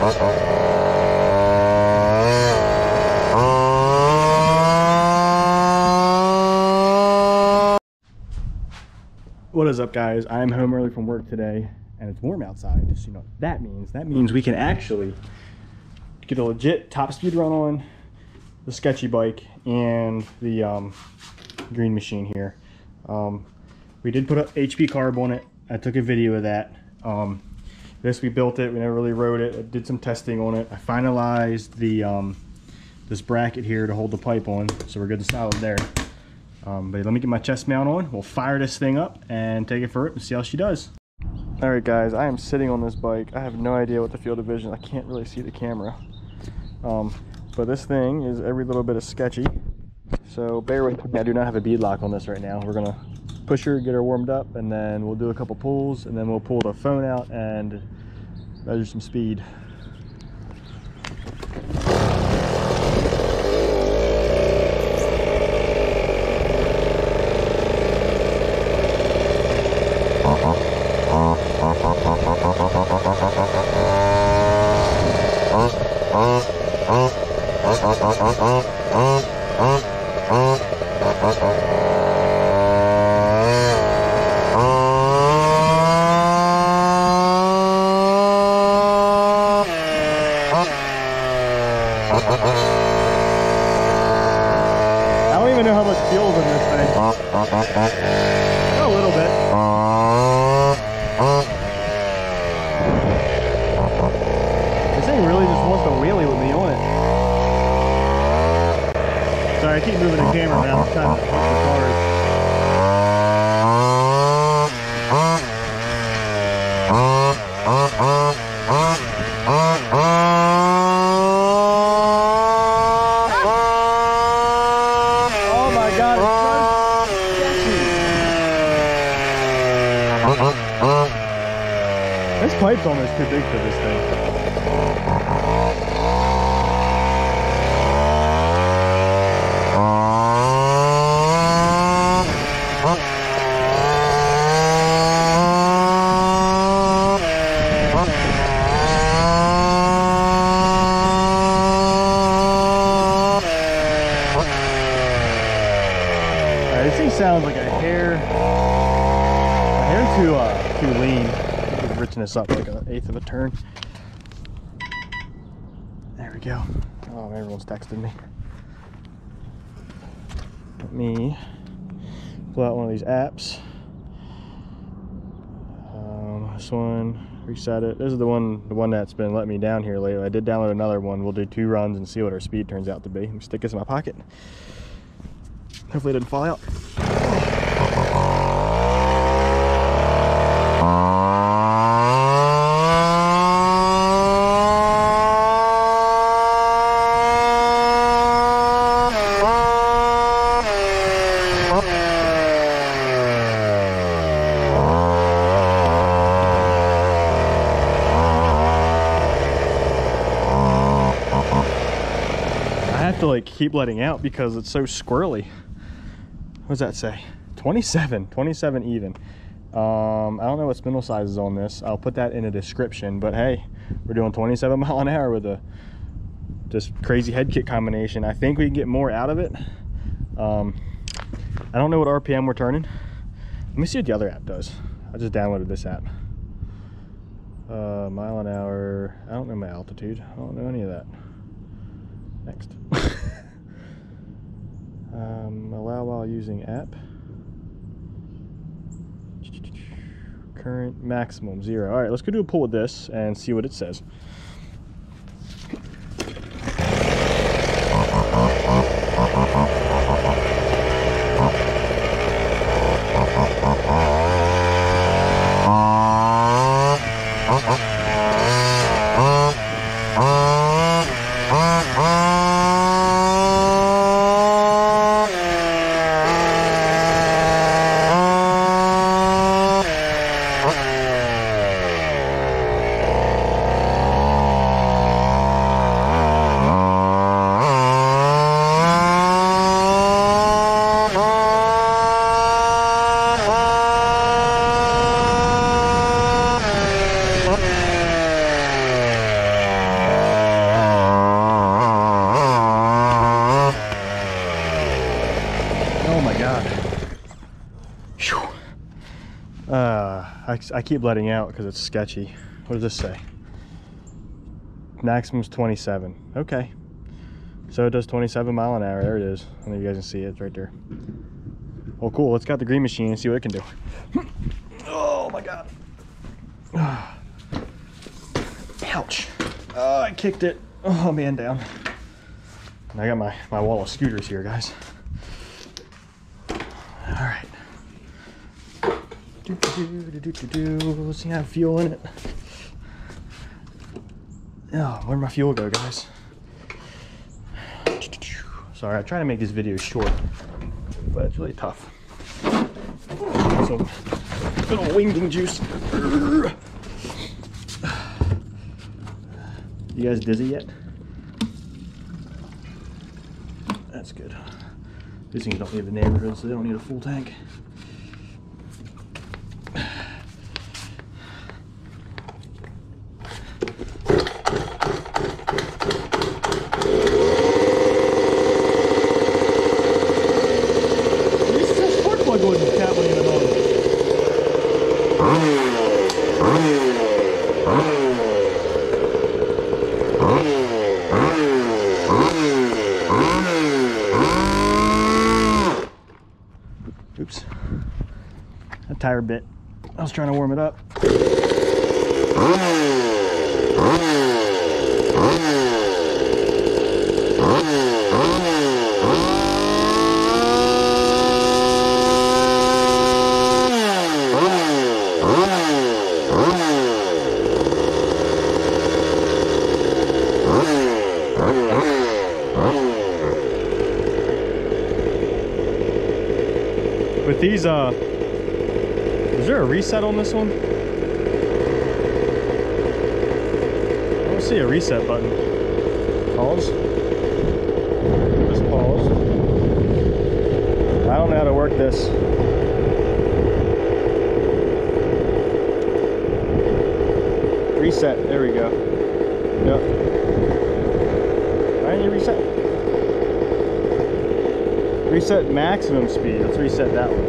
What is up, guys? I'm home early from work today and it's warm outside. So you know what that means. That means we can actually get a legit top speed run on the sketchy bike and the green machine here. We did put up HP carb on it. I took a video of that. This, we built it, we never really rode it. I did some testing on it. I finalized the this bracket here to hold the pipe on, so we're good and solid there. But let me get my chest mount on. We'll fire this thing up and take it for it and see how she does. All right, guys, I am sitting on this bike. I have no idea what the field of vision. I can't really see the camera. But this thing is every little bit of sketchy. So bear with me. I do not have a bead lock on this right now. We're gonna push her, get her warmed up, and then we'll do a couple pulls, and then we'll pull the phone out and measure some speed. I don't even know how much fuel's in this thing. A little bit. This thing really just wants to wheelie with me on it. Sorry, I keep moving the camera around. I'm trying to push the cars. This pipe's almost too big for this thing. This thing sounds like a hair too lean. Richen this up like an eighth of a turn. There we go. Oh, everyone's texting me. Let me pull out one of these apps. This one, reset it. This is the one that's been letting me down here lately. I did download another one. We'll do 2 runs and see what our speed turns out to be. Let me stick this in my pocket. Hopefully it didn't fall out. To like keep letting out because it's so squirrely. What does that say? 27 even. I don't know what spindle size is on this. I'll put that in a description, but hey, we're doing 27 mile an hour with a just crazy head kit combination. I think we can get more out of it. I don't know what RPM we're turning. Let me see what the other app does. I just downloaded this app. Mile an hour. I don't know my altitude. I don't know any of that. Next. Allow while using app. Current maximum 0. All right, let's go do a pull with this and see what it says. I keep letting out because it's sketchy. What does this say? Maximum's 27. Okay. So it does 27 mile an hour. There it is. I don't know if you guys can see it. It's right there. Oh, cool. Let's got the green machine and see what it can do. Oh my God. Ouch. Oh, I kicked it. Oh man, down. And I got my wall of scooters here, guys. All right. Let's see, have fuel in it. Oh, where'd my fuel go, guys? Sorry, I try to make these videos short, but it's really tough. Some good old wingding juice. You guys dizzy yet? That's good. These things don't leave the neighborhood, so they don't need a full tank. Oops. A tire bit. I was trying to warm it up. With these, is there a reset on this one? I don't see a reset button. Pause. Just pause. I don't know how to work this. Reset, there we go. Yep. Why didn't you reset? Reset maximum speed. Let's reset that one.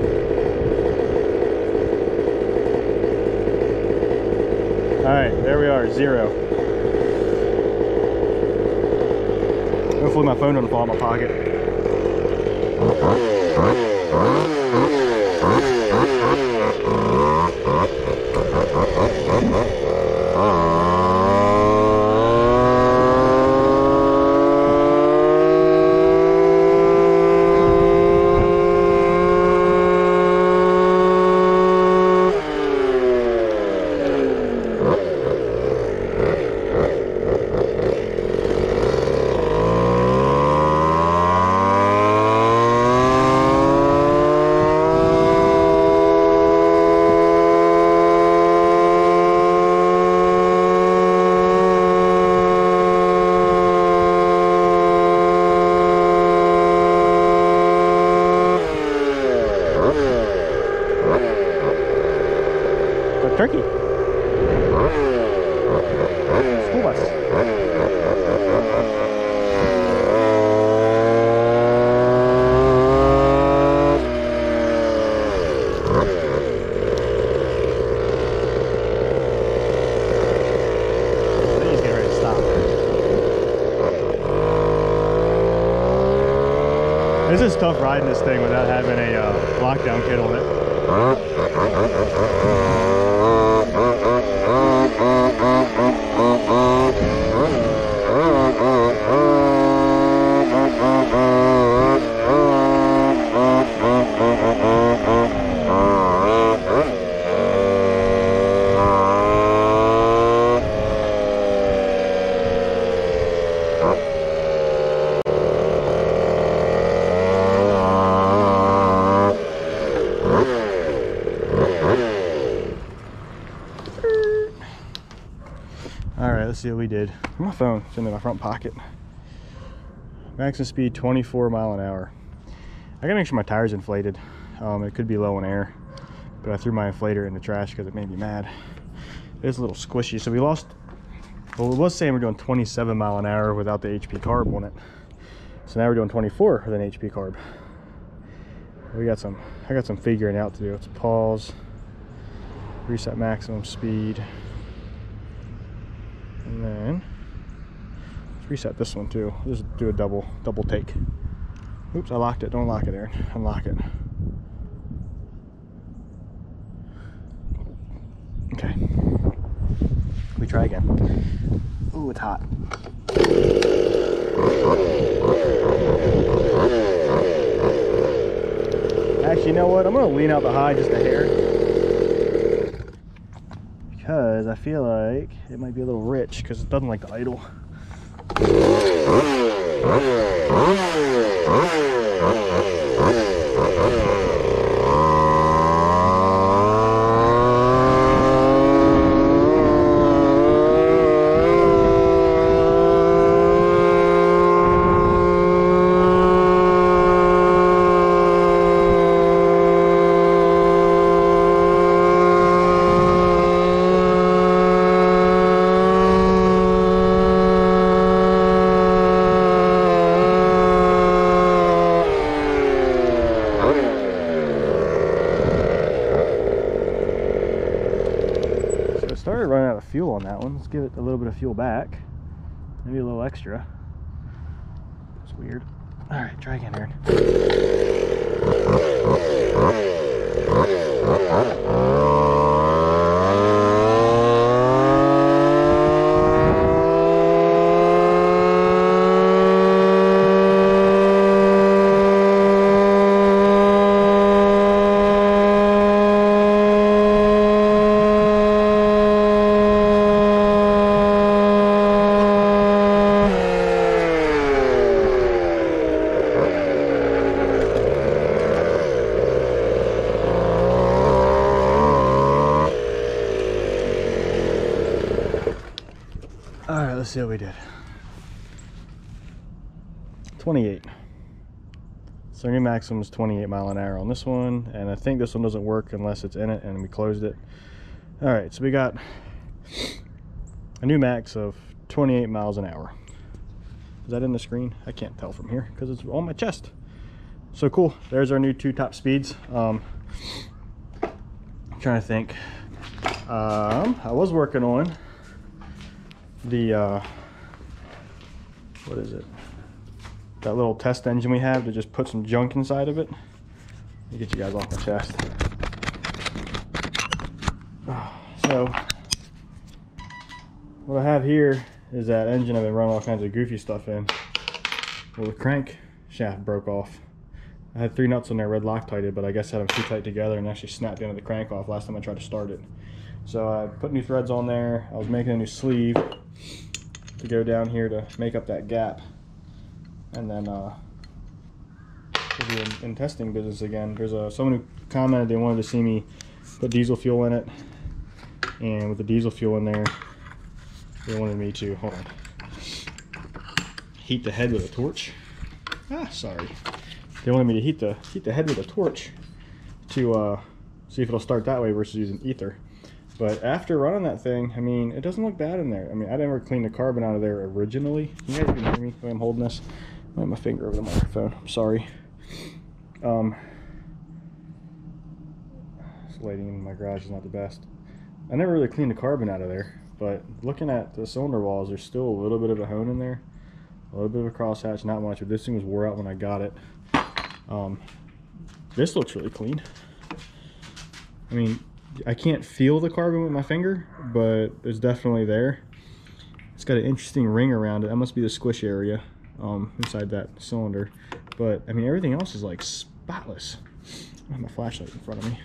Alright, there we are, 0. Hopefully my phone doesn't fall in my pocket. Turkey. School bus. He's getting ready to stop. This is tough riding this thing without having a lockdown kit on it. Alright, let's see what we did. My phone, it's in my front pocket. Maximum speed 24 mile an hour. I gotta make sure my tire's inflated. It could be low in air, but I threw my inflator in the trash because it made me mad. It's a little squishy. So we lost, well, it was saying we're doing 27 mile an hour without the HP carb on it. So now we're doing 24 with an HP carb. I got some figuring out to do. Let's pause. reset maximum speed, and then let's reset this one too. Just do a double take. Oops, I locked it. Don't lock it, Aaron. Unlock it. Okay. We try again. Ooh, it's hot. Actually, you know what? I'm gonna lean out the high just a hair, because I feel like it might be a little rich because it doesn't like to idle. Started running out of fuel on that one. Let's give it a little bit of fuel back, maybe a little extra. It's weird. All right, try again, Aaron. Alright, let's see what we did. 28. So our new maximum is 28 mile an hour on this one, and I think this one doesn't work unless it's in it, and we closed it. Alright, so we got a new max of 28 miles an hour. Is that in the screen? I can't tell from here because it's on my chest. So cool. There's our new 2 top speeds. I'm trying to think. I was working on the what is it, that little test engine we have to just put some junk inside of it. Let me get you guys off my chest. So what I have here is that engine I've been running all kinds of goofy stuff in. Well, the crank shaft broke off. I had 3 nuts on there, red Loctited, but I guess I had them too tight together and actually snapped the end of the crank off last time I tried to start it. So I put new threads on there. I was making a new sleeve to go down here to make up that gap, and then we'll be in testing business again. There's someone who commented they wanted to see me put diesel fuel in it, and with the diesel fuel in there, they wanted me to heat the head with a torch. Sorry. They wanted me to heat the head with a torch to see if it'll start that way versus using ether. But after running that thing, I mean, it doesn't look bad in there. I mean, I never cleaned the carbon out of there originally. You guys can hear me when I'm holding this. I have my finger over the microphone. I'm sorry. This lighting in my garage is not the best. I never really cleaned the carbon out of there, but looking at the cylinder walls, there's still a little bit of a hone in there. A little bit of a crosshatch, not much, but this thing was wore out when I got it. This looks really clean. I mean, I can't feel the carbon with my finger, but it's definitely there. It's got an interesting ring around it. That must be the squish area inside that cylinder. But I mean, everything else is like spotless. I have my flashlight in front of me.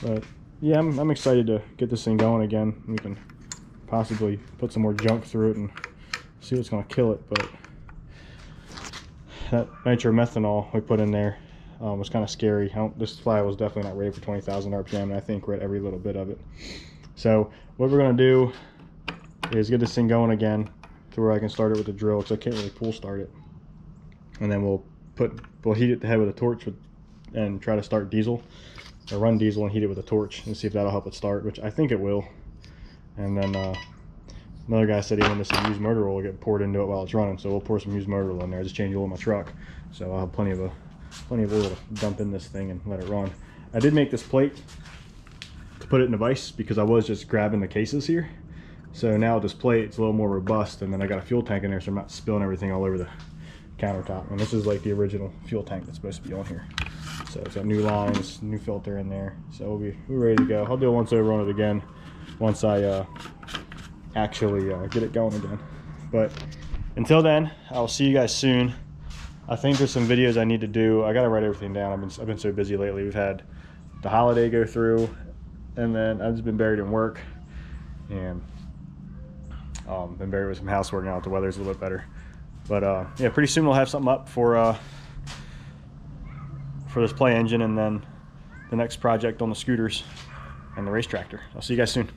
But yeah, I'm excited to get this thing going again. We can possibly put some more junk through it and see what's going to kill it. But that nitromethanol we put in there was kind of scary. This fly was definitely not rated for 20,000 RPM, and I think we're at every little bit of it. So what we're going to do is get this thing going again to where I can start it with the drill, because I can't really pull start it. And then we'll heat it the head with a torch and try to start diesel, or run diesel and heat it with a torch and see if that'll help it start, which I think it will. And then another guy said he wanted some used motor oil get poured into it while it's running, so we'll pour some used motor oil in there. I just changed the oil in my truck, so I'll have plenty of oil to dump in this thing and let it run. I did make this plate to put it in a vise because I was just grabbing the cases here. So now this plate, it's a little more robust, and then I got a fuel tank in there so I'm not spilling everything all over the countertop. And this is like the original fuel tank that's supposed to be on here. So it's got new lines, new filter in there. So we're ready to go. I'll do a once over on it again once I actually get it going again. But until then, I'll see you guys soon. I think there's some videos I need to do. I gotta write everything down. I've been so busy lately. We've had the holiday go through, and then I've just been buried in work, and been buried with some housework now that the weather's a little bit better. But yeah, pretty soon we'll have something up for this play engine, and then the next project on the scooters and the race tractor. I'll see you guys soon.